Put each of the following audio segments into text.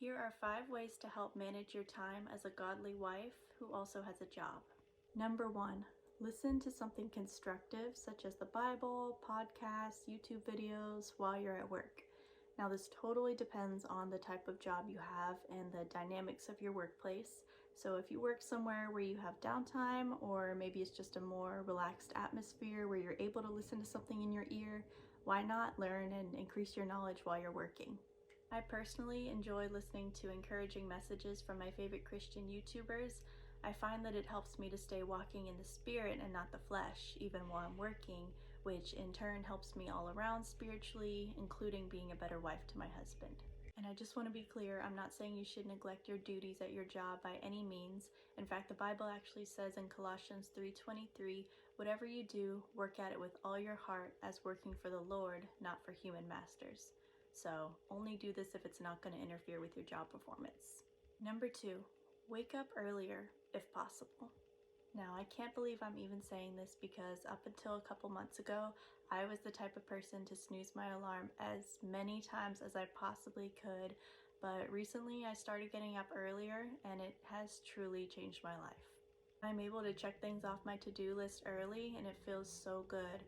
Here are 5 ways to help manage your time as a godly wife who also has a job. Number 1, listen to something constructive such as the Bible, podcasts, YouTube videos while you're at work. Now, this totally depends on the type of job you have and the dynamics of your workplace. So if you work somewhere where you have downtime, or maybe it's just a more relaxed atmosphere where you're able to listen to something in your ear, why not learn and increase your knowledge while you're working? I personally enjoy listening to encouraging messages from my favorite Christian YouTubers. I find that it helps me to stay walking in the spirit and not the flesh, even while I'm working, which in turn helps me all around spiritually, including being a better wife to my husband. And I just want to be clear, I'm not saying you should neglect your duties at your job by any means. In fact, the Bible actually says in Colossians 3:23, whatever you do, work at it with all your heart as working for the Lord, not for human masters. So only do this if it's not going to interfere with your job performance. Number 2, wake up earlier if possible. Now, I can't believe I'm even saying this because up until a couple months ago, I was the type of person to snooze my alarm as many times as I possibly could, but recently I started getting up earlier and it has truly changed my life. I'm able to check things off my to-do list early and it feels so good.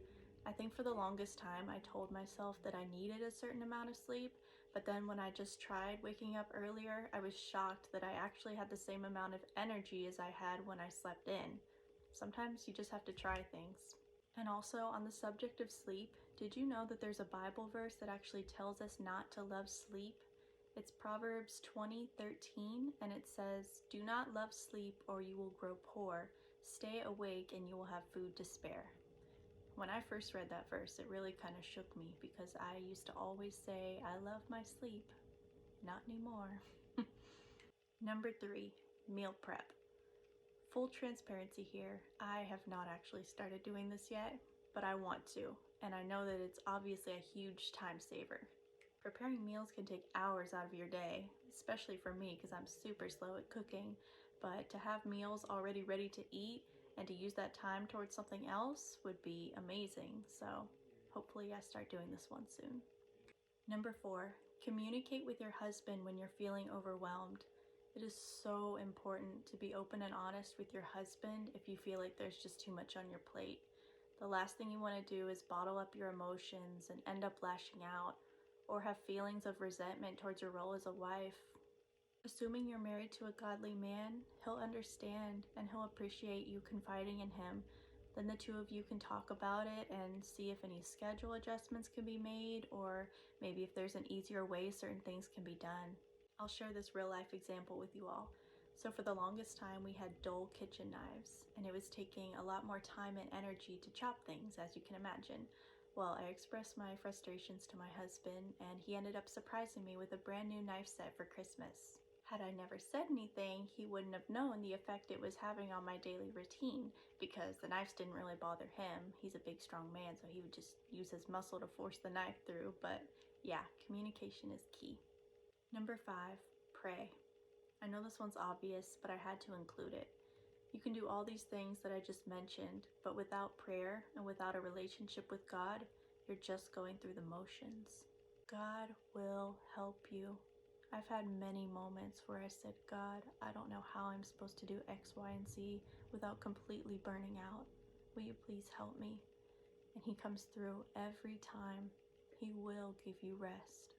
I think for the longest time I told myself that I needed a certain amount of sleep, but then when I just tried waking up earlier, I was shocked that I actually had the same amount of energy as I had when I slept in. Sometimes you just have to try things. And also, on the subject of sleep, did you know that there's a Bible verse that actually tells us not to love sleep? It's Proverbs 20:13, and it says, "Do not love sleep or you will grow poor. Stay awake and you will have food to spare." When I first read that verse, it really kind of shook me because I used to always say, I love my sleep. Not anymore. Number 3, meal prep. Full transparency here, I have not actually started doing this yet, but I want to, and I know that it's obviously a huge time saver. Preparing meals can take hours out of your day, especially for me because I'm super slow at cooking, but to have meals already ready to eat and to use that time towards something else would be amazing, so hopefully I start doing this one soon. Number 4, communicate with your husband when you're feeling overwhelmed. It is so important to be open and honest with your husband if you feel like there's just too much on your plate. The last thing you want to do is bottle up your emotions and end up lashing out, or have feelings of resentment towards your role as a wife. Assuming you're married to a godly man, he'll understand and he'll appreciate you confiding in him. Then the two of you can talk about it and see if any schedule adjustments can be made, or maybe if there's an easier way certain things can be done. I'll share this real life example with you all. So for the longest time we had dull kitchen knives, and it was taking a lot more time and energy to chop things, as you can imagine. Well, I expressed my frustrations to my husband, and he ended up surprising me with a brand new knife set for Christmas. Had I never said anything, he wouldn't have known the effect it was having on my daily routine, because the knives didn't really bother him. He's a big, strong man, so he would just use his muscle to force the knife through. But yeah, communication is key. Number 5, pray. I know this one's obvious, but I had to include it. You can do all these things that I just mentioned, but without prayer and without a relationship with God, you're just going through the motions. God will help you. I've had many moments where I said, God, I don't know how I'm supposed to do X, Y, and Z without completely burning out. Will you please help me? And he comes through every time. He will give you rest.